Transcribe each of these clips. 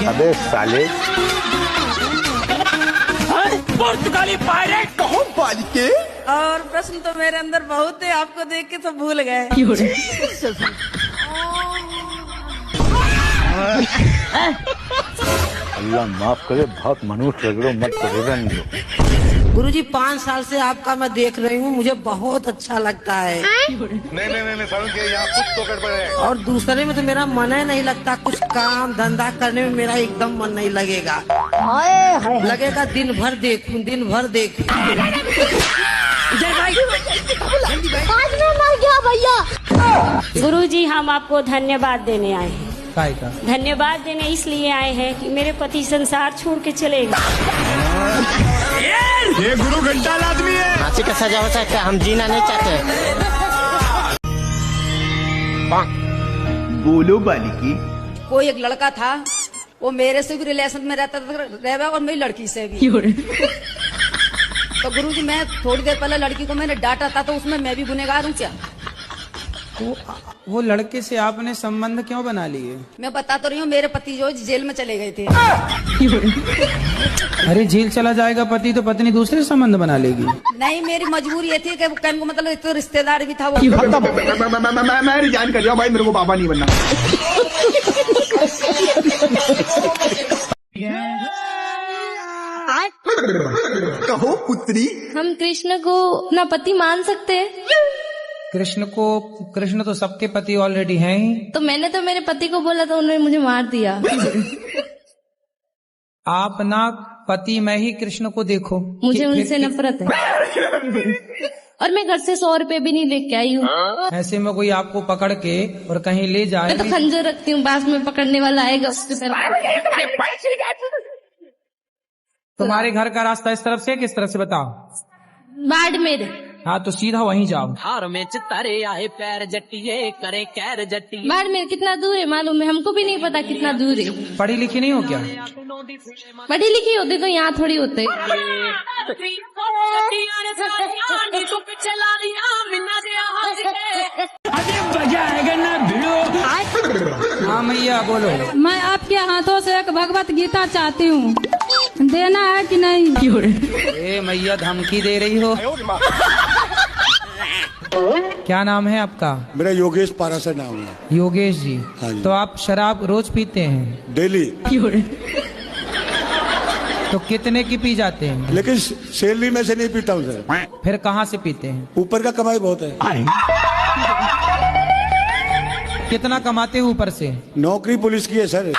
अबे साले पुर्तगाली पायरेट कहो बालिके। और प्रश्न तो मेरे अंदर बहुत है, आपको देख के तो भूल गए। अल्लाह माफ करे, बहुत मनुष्य रगड़ो मत करो। गुरुजी 5 साल से आपका मैं देख रही हूँ, मुझे बहुत अच्छा लगता है। नहीं सारुण के यहाँ कुछ तो गड़बड़ है। और दूसरे में तो मेरा मन ही नहीं लगता, कुछ काम धंधा करने में मेरा एकदम मन नहीं लगेगा। लगेगा दिन भर देखूं, दिन भर देखूं। आज मैं मर गया भैया। गुरुजी हम आपको धन्यवाद देने आए हैं। धन्यवाद देने इसलिए आए हैं कि मेरे पति संसार छोड़ के चले गए। ये गुरु घंटाल आदमी है। फांसी का सजा हो सकता है, हम जीना नहीं चाहते। बोलो बालिके। कोई एक लड़का था, वो मेरे से भी रिलेशन में रहता था और मेरी लड़की से भी। तो गुरुजी मैं थोड़ी देर पहले लड़की को मैंने डांटा था, तो उसमें मैं भी गुनहगार हूँ क्या? वो लड़के से आपने संबंध क्यों बना लिए? मैं बता तो रही हूँ, मेरे पति जो जेल में चले गए थे। अरे जेल चला जाएगा पति तो पत्नी दूसरे से संबंध बना लेगी। नहीं, मेरी मजबूरी ये थी कि कहने को मतलब तो रिश्तेदार भी था वो। मैं रिजाइन कर दिया भाई, मेरे को बाबा नहीं बनना। कहो पुत्री। हम कृष्ण को अपना पति मान सकते हैं? कृष्ण तो सबके पति ऑलरेडी हैं ही। तो मैंने तो मेरे पति को बोला था, उन्होंने मुझे मार दिया। आप ना पति में ही कृष्ण को देखो। मुझे उनसे नफरत है। और मैं घर से 100 रुपए भी नहीं लेके आई हूँ। ऐसे में कोई आपको पकड़ के और कहीं ले जाए। मैं तो खंजर रखती हूँ, पास में पकड़ने वाला आएगा उसके। तुम्हारे घर का रास्ता इस तरफ से किस तरफ से बताओ? बाड़मेर। हाँ तो सीधा वहीं जाओ। हार में चितारे आए पैर जट्टिए करे कैर जट्टी। बाड़मेर कितना दूर है मालूम है? हमको भी नहीं पता कितना दूर है। पढ़ी लिखी नहीं हो क्या? पढ़ी लिखी होते तो यहाँ थोड़ी होते। हाँ मैया बोलो। मैं आपके हाथों से एक भगवत गीता चाहती हूँ, देना है कि नहीं? ए मैया धमकी दे रही हो? क्या नाम है आपका? मेरा योगेश पारासर नाम है। योगेश जी। हाँ जी। तो आप शराब रोज पीते हैं? डेली। तो कितने की पी जाते हैं? लेकिन सैलरी में से नहीं पीता हूँ सर। फिर कहाँ से पीते हैं? ऊपर का कमाई बहुत है। कितना कमाते हैं ऊपर से? नौकरी पुलिस की है सर।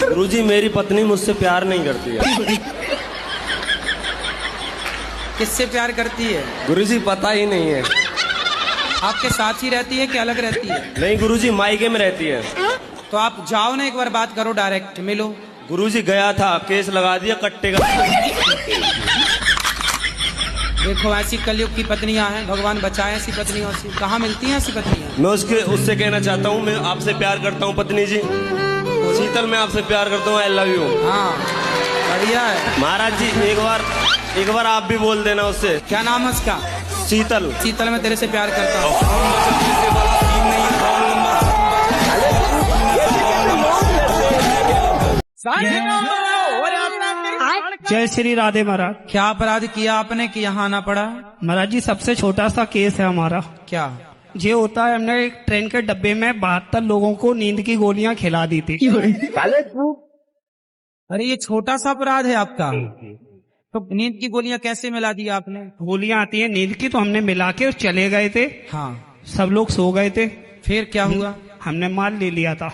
गुरुजी मेरी पत्नी मुझसे प्यार नहीं करती है। किससे प्यार करती है? गुरुजी पता ही नहीं है। आपके साथ ही रहती है कि अलग रहती है? नहीं गुरुजी मायके में रहती है। तो आप जाओ ना, एक बार बात करो, डायरेक्ट मिलो। गुरुजी गया था, केस लगा दिया कट्टे का। देखो ऐसी कलयुग की पत्नियां हैं, भगवान बचाए ऐसी पत्नियों से। कहाँ मिलती हैं ऐसी पत्नियां? मैं उससे कहना चाहता हूँ, मैं आपसे प्यार करता हूँ पत्नी जी। शीतल मैं आपसे प्यार करता हूँ, आई लव यू। हाँ बढ़िया है। महाराज जी एक बार आप भी बोल देना उससे। क्या नाम है उसका? शीतल। शीतल मैं तेरे से प्यार करता हूँ। जय श्री राधे महाराज। क्या अपराध किया आपने कि यहाँ आना पड़ा? महाराज जी सबसे छोटा सा केस है हमारा। क्या? ये होता है, हमने एक ट्रेन के डब्बे में 72 लोगों को नींद की गोलियां खिला दी थी। अरे ये छोटा सा अपराध है आपका? तो नींद की गोलियां कैसे मिला दी आपने? गोलियां आती है नींद की, तो हमने मिला के चले गए थे। हाँ सब लोग सो गए थे। फिर क्या हुआ? हमने माल ले लिया था।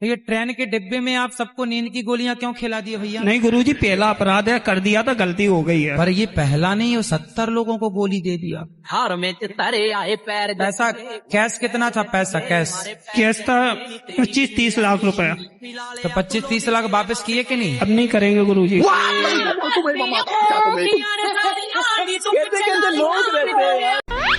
तो ये ट्रेन के डिब्बे में आप सबको नींद की गोलियां क्यों खिला दी भैया? नहीं गुरुजी पहला अपराध है, कर दिया था, गलती हो गई है। पर ये पहला नहीं हो, 70 लोगों को गोली दे दिया। हार में चितारे आए पैर। पैसा कैश कितना था? पैसा कैश था 25-30 लाख रुपया। तो 25-30 लाख वापस किए कि नहीं? अब नहीं करेंगे गुरुजी।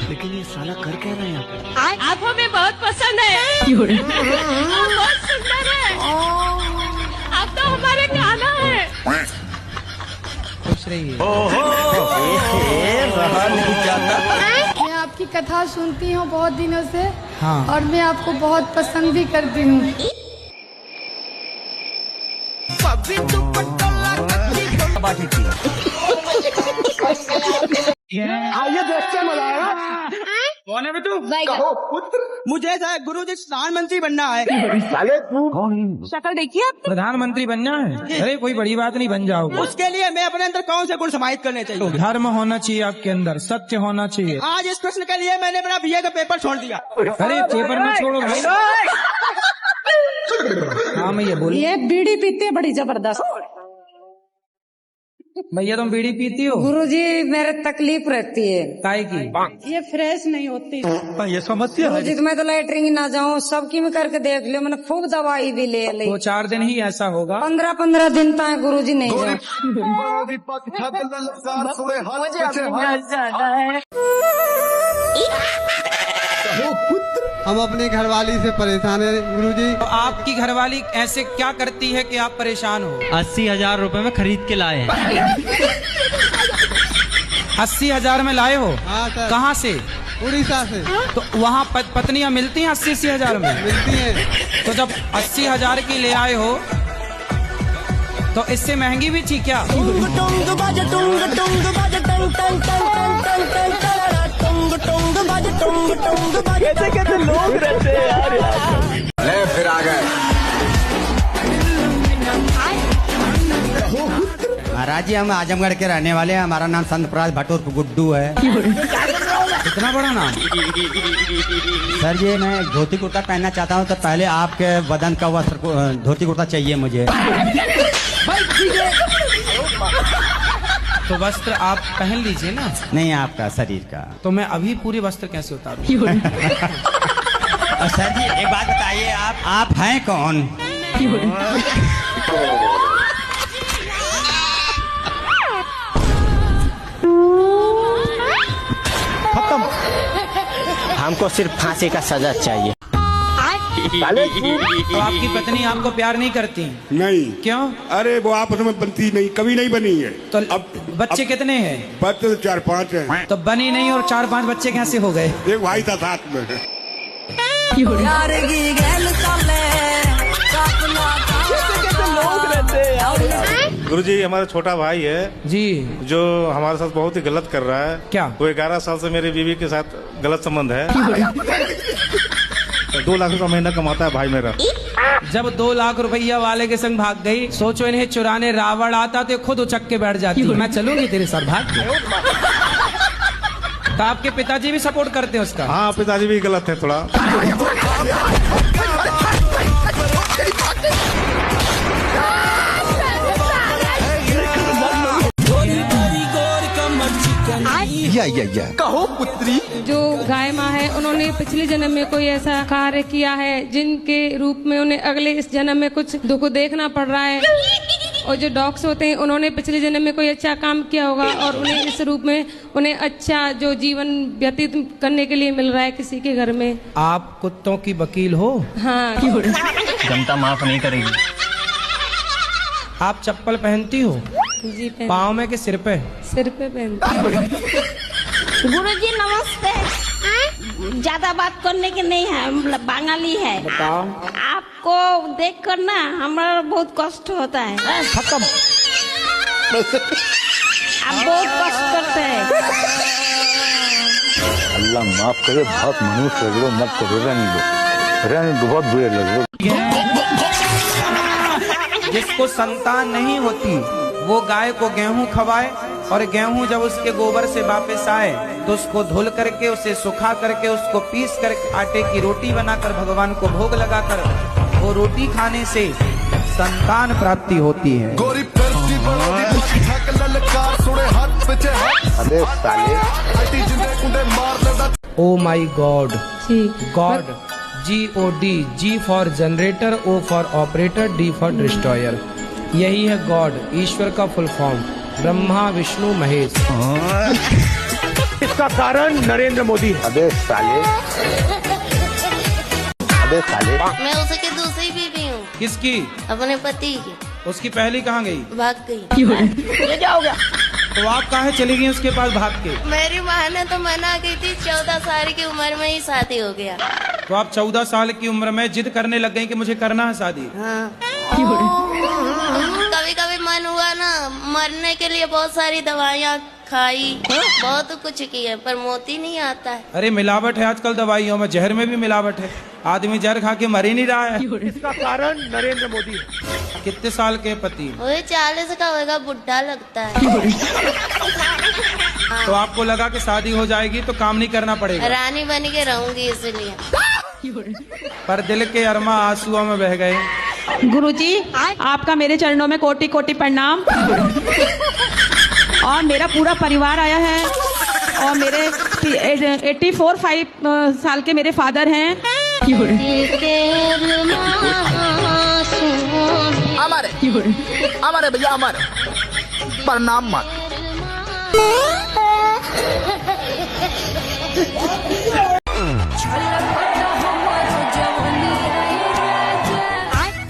लेकिन ये साला कर क्या रहा है? आपको मैं बहुत पसंद है। बहुत सुंदर है। रही है। रहा नहीं जाता। मैं आपकी कथा सुनती हूँ बहुत दिनों से। हाँ। और मैं आपको बहुत पसंद भी करती हूँ। आइए देखते मजा आएगा। कौन है तू? कहो पुत्र। मुझे गुरुजी प्रधानमंत्री बनना है। साले तू शक्ल देखिए, प्रधानमंत्री बनना है? अरे कोई बड़ी बात नहीं, बन जाओगे। उसके लिए मैं अपने अंदर कौन से गुण समाहित करने चाहिए? धर्म होना चाहिए आपके अंदर, सत्य होना चाहिए। आज इस प्रश्न के लिए मैंने अपना बीए का पेपर छोड़ दिया। अरे पेपर में छोड़ो भाई। हाँ मैं ये बोली, ये बीड़ी पीते हैं बड़ी जबरदस्त। भैया तुम बीड़ी पीती हो? गुरुजी मेरे तकलीफ रहती है। काय की? ये फ्रेश नहीं होती। ये समझती है। गुरुजी मैं तो लैटरिन ना जाऊँ, सबकी में करके देख लियो, मैंने खूब दवाई भी ले ली। 2-4 दिन ही ऐसा होगा। 15-15 दिन तक गुरुजी नहीं जाऊँ। हम अपनी घरवाली से परेशान है गुरुजी। तो आपकी घरवाली ऐसे क्या करती है कि आप परेशान हो? 80,000 रुपए में खरीद के लाए हैं। 80,000 में लाए हो? हाँ सर। कहाँ से? उड़ीसा से। तो वहाँ पत्नियाँ मिलती हैं 80-80 हजार में? मिलती हैं। तो जब 80,000 की ले आए हो तो इससे महंगी भी थी क्या? कैसे कैसे लोग रहते हैं यार। ले फिर आ गए। महाराज जी हम आजमगढ़ के रहने वाले हैं, हमारा नाम संत प्रकाश भटूर गुड्डू है। इतना बड़ा नाम? सर जी मैं धोती कुर्ता पहनना चाहता हूँ, तो पहले आपके बदन का वस्त्र धोती कुर्ता चाहिए मुझे। तो वस्त्र आप पहन लीजिए ना। नहीं आपका शरीर का। तो मैं अभी पूरी वस्त्र कैसे उतारूं? और सर जी एक बात बताइए, आप हैं कौन? खत्म। हमको सिर्फ फांसी का सजा चाहिए। तो आपकी पत्नी आपको प्यार नहीं करती? नहीं। क्यों? अरे वो आपस में बनती नहीं, कभी नहीं बनी है। तो अब बच्चे कितने हैं? बच्चे 4-5 हैं। तो बनी नहीं और 4-5 बच्चे कैसे हो गए? एक भाई था साथ में। गुरुजी हमारा छोटा भाई है जी, जो हमारे साथ बहुत ही गलत कर रहा है। क्या? वो 11 साल से मेरी बीवी के साथ गलत संबंध है। 2 लाख रुपया महीना कमाता है भाई मेरा। जब 2 लाख रुपया वाले के संग भाग गई, सोचो इन्हें चुराने रावण आता तो खुद उचक के बैठ जाती। मैं चलूंगी तेरे साथ, भाग के। तो आपके पिताजी भी सपोर्ट करते हैं उसका? हाँ पिताजी भी गलत है थोड़ा। कहो पुत्री। जो गाय माँ है उन्होंने पिछले जन्म में कोई ऐसा कार्य किया है जिनके रूप में उन्हें अगले इस जन्म में कुछ दुख देखना पड़ रहा है। और जो डॉग्स होते हैं उन्होंने पिछले जन्म में कोई अच्छा काम किया होगा और उन्हें इस रूप में उन्हें अच्छा जो जीवन व्यतीत करने के लिए मिल रहा है किसी के घर में। आप कुत्तों की वकील हो? हाँ। जनता माफ नहीं करेगी। आप चप्पल पहनती हो? जी पाँव में के सिर पे? सिर पे पहनती। गुरुजी नमस्ते। ज्यादा बात करने की नहीं है, मतलब बंगाली है। आपको देख कर ना हमारा बहुत कष्ट होता है। खत्म। आप बहुत कष्ट करते हैं। अल्लाह माफ करे, बहुत मनुष्य लग रहे, मत करो, रहने दो, बहुत बुरे लग रहे। जिसको संतान नहीं होती वो गाय को गेहूं खवाए और गेहूं जब उसके गोबर से वापस आए तो उसको धुल करके उसे सुखा करके उसको पीस करके आटे की रोटी बनाकर भगवान को भोग लगाकर वो रोटी खाने से संतान प्राप्ति होती है। अबे साले। Oh my God. God GOD, G for generator, O for operator, D for destroyer. यही है गॉड, ईश्वर का फुल फॉर्म। ब्रह्मा विष्णु महेश। इसका कारण नरेंद्र मोदी। अबे साले। अबे साले। मैं उसकी दूसरी बीवी हूँ। किसकी? अपने पति की। उसकी पहली कहाँ गई? भाग गई। ये क्या हो गया? तो आप कहाँ चली गई उसके पास भाग के? मेरी माँ ने तो मना की थी, 14 साल की उम्र में ही शादी हो गया। तो आप 14 साल की उम्र में जिद करने लग गई कि मुझे करना है शादी? हाँ। कभी कभी मन हुआ ना, मरने के लिए बहुत सारी दवाइयाँ खाई, बहुत कुछ किया, पर मोती नहीं आता है। अरे मिलावट है आजकल दवाइयों में, जहर में भी मिलावट है। आदमी जहर खा के मर ही नहीं रहा है। इसका कारण नरेंद्र मोदी। कितने साल के पति? वही 40 का होगा, बुढ़ा लगता है। तो आपको लगा कि शादी हो जाएगी तो काम नहीं करना पड़ेगा? रानी बन के रहूंगी इसलिए। पर दिल के अरमा आंसुओं में बह गए। गुरुजी, आपका मेरे चरणों में कोटि कोटि प्रणाम। और मेरा पूरा परिवार आया है, और मेरे 84 साल के मेरे फादर हैं। हमारे भैया हमारे प्रणाम मत।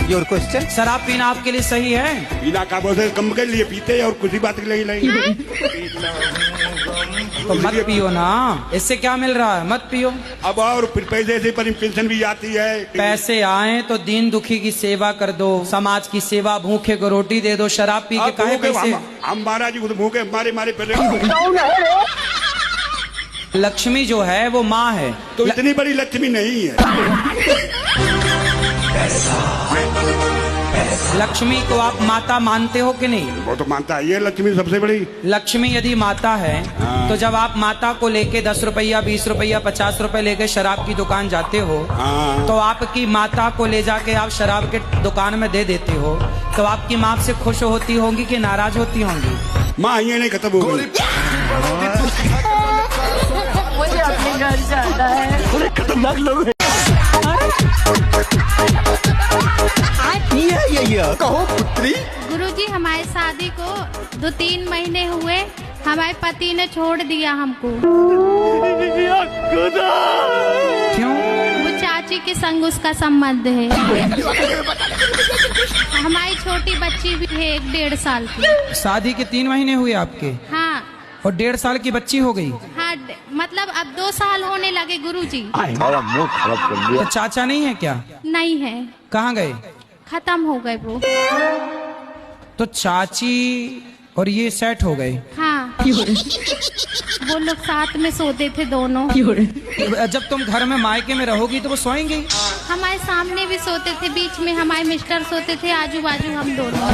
Your question. शराब पीना आपके लिए सही है? पीना का बोलते कम के लिए पीते और कुछ ही बात के लिए नहीं। तो मत पियो ना, इससे क्या मिल रहा है? मत पियो। अब और फिर पैसे से पर पेंशन भी आती है। पैसे आए तो दीन दुखी की सेवा कर दो, समाज की सेवा, भूखे को रोटी दे दो। शराब पी के काहे पैसे? हम महाराज जी भूखे मारे पहले। लक्ष्मी जो है वो माँ है, तो इतनी बड़ी लक्ष्मी नहीं है। लक्ष्मी को आप माता मानते हो कि नहीं? वो तो मानता है, ये लक्ष्मी सबसे बड़ी। लक्ष्मी यदि माता है तो जब आप माता को लेके 10 रुपया, 20 रुपया, 50 रुपए लेके शराब की दुकान जाते हो, तो आपकी माता को ले जाके आप शराब के दुकान में दे देते हो, तो आपकी माँ आपसे खुश होती होंगी कि नाराज होती होंगी? माँ ये नहीं खत्म हो गई। मुझे अपने घर जाना है। खतरनाक लोग हैं। कहो पुत्री। गुरुजी, हमारी शादी को 2-3 महीने हुए, हमारे पति ने छोड़ दिया हमको। क्यों? वो चाची के संग उसका संबंध है। हमारी छोटी बच्ची भी है, 1-1.5 साल की। शादी के 3 महीने हुए आपके? हाँ। और 1.5 साल की बच्ची हो गई? हाँ, मतलब अब 2 साल होने लगे गुरुजी। तो चाचा नहीं है क्या? नहीं है। कहाँ गए? खत्म हो गए वो। तो चाची और ये सेट हो गए? हाँ। वो लोग साथ में सोते थे दोनों। जब तुम घर में मायके में रहोगी तो वो सोएंगे? हमारे सामने भी सोते थे, बीच में हमारे मिस्टर सोते थे, आजू बाजू हम दोनों।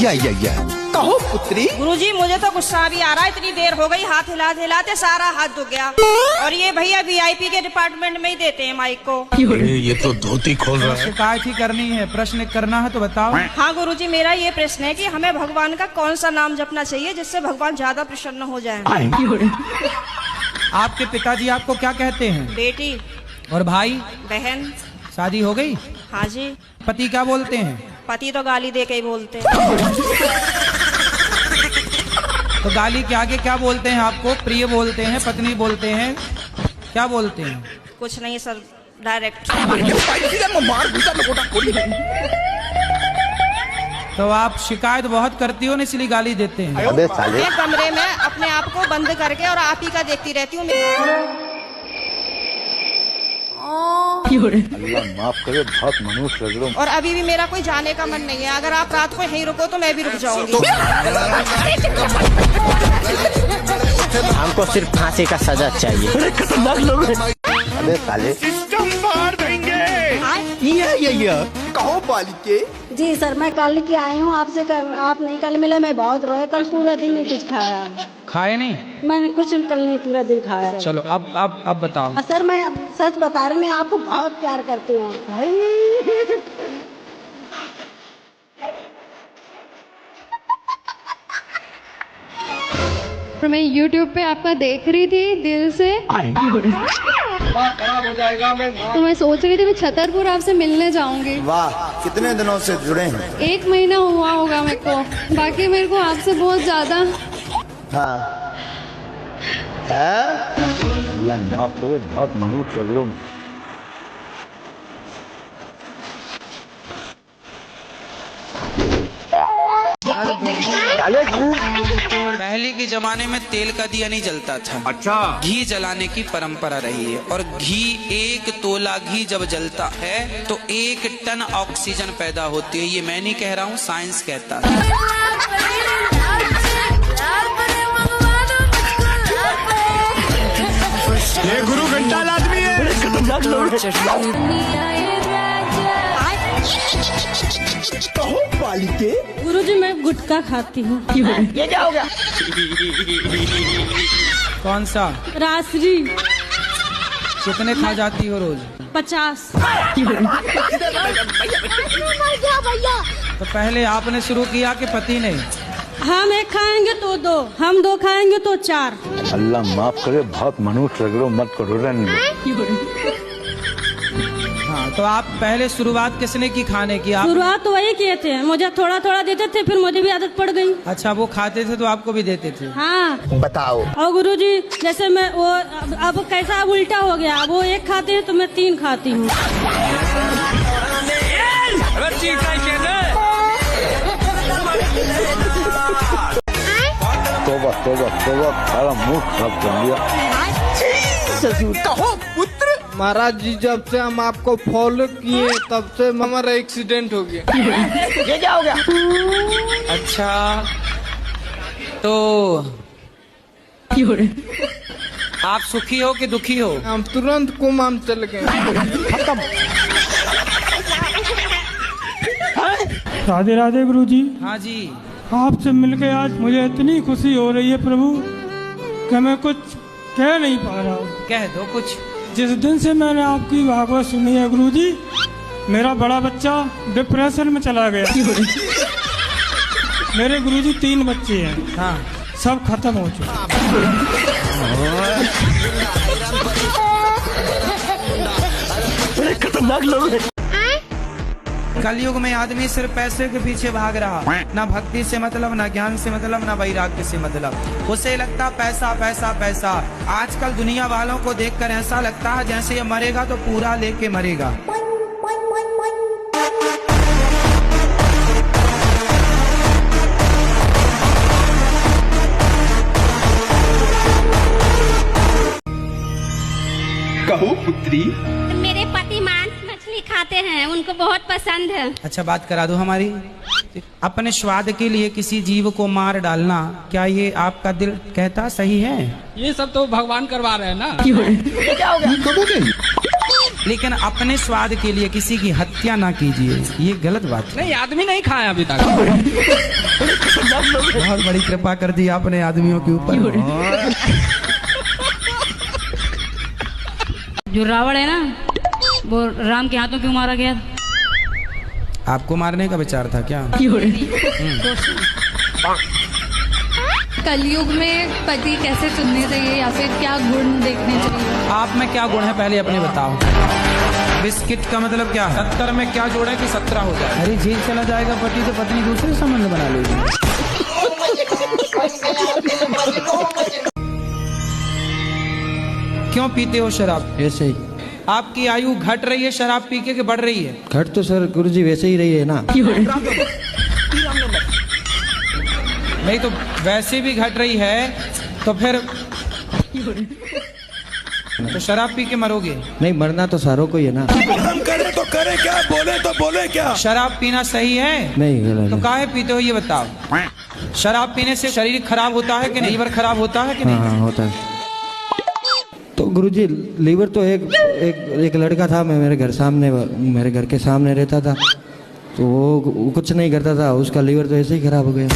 या कहो पुत्री। गुरुजी, मुझे तो गुस्सा भी आ रहा है, इतनी देर हो गई, हाथ हिलाते हिलाते सारा हाथ दुख गया। और ये भैया VIP के डिपार्टमेंट में ही देते हैं माइक को। ये तो धोती खोल रहा है। शिकायत ही करनी है, प्रश्न करना है तो बताओ। हाँ गुरुजी, मेरा ये प्रश्न है कि हमें भगवान का कौन सा नाम जपना चाहिए जिससे भगवान ज्यादा प्रसन्न हो जाए? आपके पिताजी आपको क्या कहते हैं? बेटी। और भाई? बहन। शादी हो गई? हाँ जी। पति क्या बोलते हैं? पति तो गाली दे के ही बोलते हैं। तो गाली के आगे क्या बोलते हैं आपको? प्रिय बोलते हैं, पत्नी बोलते हैं, क्या बोलते हैं? कुछ नहीं सर, डायरेक्ट। तो आप शिकायत बहुत करती हो ना, इसलिए गाली देते हैं? मैं कमरे में अपने आप को बंद करके और आप ही का देखती रहती हूँ। अल्लाह माफ करे, बहुत मनुष्य लग रहा हूं। और अभी भी मेरा कोई जाने का मन नहीं है। अगर आप रात को यहीं रुको तो मैं भी रुक जाऊंगी। हमको सिर्फ फांसी का सजा चाहिए। खतरनाक लोग हैं। अबे साले, सिस्टम मार देंगे। या कहो बालिके। जी सर, मैं कल की आई हूँ आपसे। आप नहीं कल मिले, मैं बहुत रोए। कल पूरा दिन नहीं कुछ खाया। खाए नहीं? मैंने कुछ कल नहीं पूरा दिन खाया। चलो अब बताओ। सर मैं सच बता रही, मैं आपको बहुत प्यार करती हूँ। मैं YouTube पे आपका देख रही थी दिल से। खराब हो जाएगा। तो मैं सोच रही थी मैं छतरपुर आपसे मिलने जाऊंगी। वाह, कितने दिनों से जुड़े हैं? 1 महीना हुआ होगा मेरे को। बाकी मेरे को आपसे बहुत ज्यादा। हाँ। अल्लाह माफ करे, बहुत मनुष्य लग रहा हूं। पहले के जमाने में तेल का दिया नहीं जलता था। अच्छा। घी जलाने की परंपरा रही है और घी 1 तोला घी जब जलता है तो 1 टन ऑक्सीजन पैदा होती है। ये मैं नहीं कह रहा हूँ, साइंस कहता है। ये गुरु घंटाल आदमी है। गुरुजी मैं गुटखा खाती हूँ। ये क्या हो गया? कौन सा? रासरी। कितने खा जाती हो रोज? 50। तो पहले आपने शुरू किया कि पति ने? हम 1 खाएंगे तो 2, हम 2 खाएंगे तो 4। अल्लाह माफ करे, बहुत मनुष्य रगड़ो मत करो, रहने दो। हाँ, तो आप पहले शुरुआत किसने की खाने की? आप शुरुआत तो वही किए थे, मुझे थोड़ा थोड़ा देते थे, फिर मुझे भी आदत पड़ गई। अच्छा, वो खाते थे तो आपको भी देते थे? हाँ। बताओ। और गुरुजी जैसे मैं वो अब कैसा अब उल्टा हो गया, वो 1 खाते हैं तो मैं 3 खाती हूँ। तोबा तोबा तोबा, सारा मुंह खराब कर दिया। कहो पुत्र। महाराज जी जब से हम आपको फॉलो किए तब से हमारा एक्सीडेंट हो गया। ये क्या हो गया? अच्छा, तो आप सुखी हो कि दुखी हो? हम तुरंत कुमाम चल गए। खत्म। राधे राधे गुरुजी। हाँ जी। आपसे मिलके आज मुझे इतनी खुशी हो रही है प्रभु कि मैं कुछ कह नहीं पा रहा हूँ। कह दो कुछ। जिस दिन से मैंने आपकी भागवत सुनी है गुरुजी, मेरा बड़ा बच्चा डिप्रेशन में चला गया। मेरे गुरुजी 3 बच्चे हैं। हाँ। सब खत्म हो चुके। खतरनाक लोग हैं। कलयुग में आदमी सिर्फ पैसे के पीछे भाग रहा, ना भक्ति से मतलब, ना ज्ञान से मतलब, ना वैराग्य से मतलब। उसे लगता पैसा पैसा पैसा। आजकल दुनिया वालों को देखकर ऐसा लगता है जैसे ये मरेगा तो पूरा लेके मरेगा। कहो पुत्री। मेरे पति मांस मछली खाते हैं, उनको बहुत पसंद है। अच्छा, बात करा दो हमारी। अपने स्वाद के लिए किसी जीव को मार डालना, क्या ये आपका दिल कहता सही है? ये सब तो भगवान करवा रहे हैं ना। ये क्या हो गया? लेकिन अपने स्वाद के लिए किसी की हत्या ना कीजिए, ये गलत बात है। नहीं, आदमी नहीं खाया अभी तक। बहुत बड़ी कृपा कर दी आपने आदमियों के ऊपर। जो रावण है ना, वो राम के हाथों क्यों मारा गया? आपको मारने का विचार था क्या? कलयुग में पति कैसे चुनने चाहिए या फिर क्या गुण देखने चाहिए? आप में क्या गुण है पहले अपने बताओ। बिस्किट का मतलब क्या है? 70 में क्या जोड़े कि 17 हो जाए? अरे जेल चला जाएगा पति तो पत्नी दूसरे संबंध बना लेगी। क्यों पीते हो शराब? ऐसे ही। आपकी आयु घट रही है शराब पी के कि बढ़ रही है? घट तो सर गुरुजी वैसे ही रही है ना। नहीं तो वैसे भी घट रही है तो फिर तो शराब पी के मरोगे? नहीं, मरना तो सारों को ही है ना। हम करे तो करे क्या, बोले तो बोले क्या? शराब पीना सही है? नहीं गलत। तो काहे पीते हो ये बताओ। शराब पीने से शरीर खराब होता है कि नहीं? लीवर खराब होता है कि नहीं? हाँ, होता है। तो गुरुजी लीवर तो एक लड़का था, मैं मेरे घर के सामने रहता था, तो वो कुछ नहीं करता था, उसका लीवर तो ऐसे ही खराब हो गया।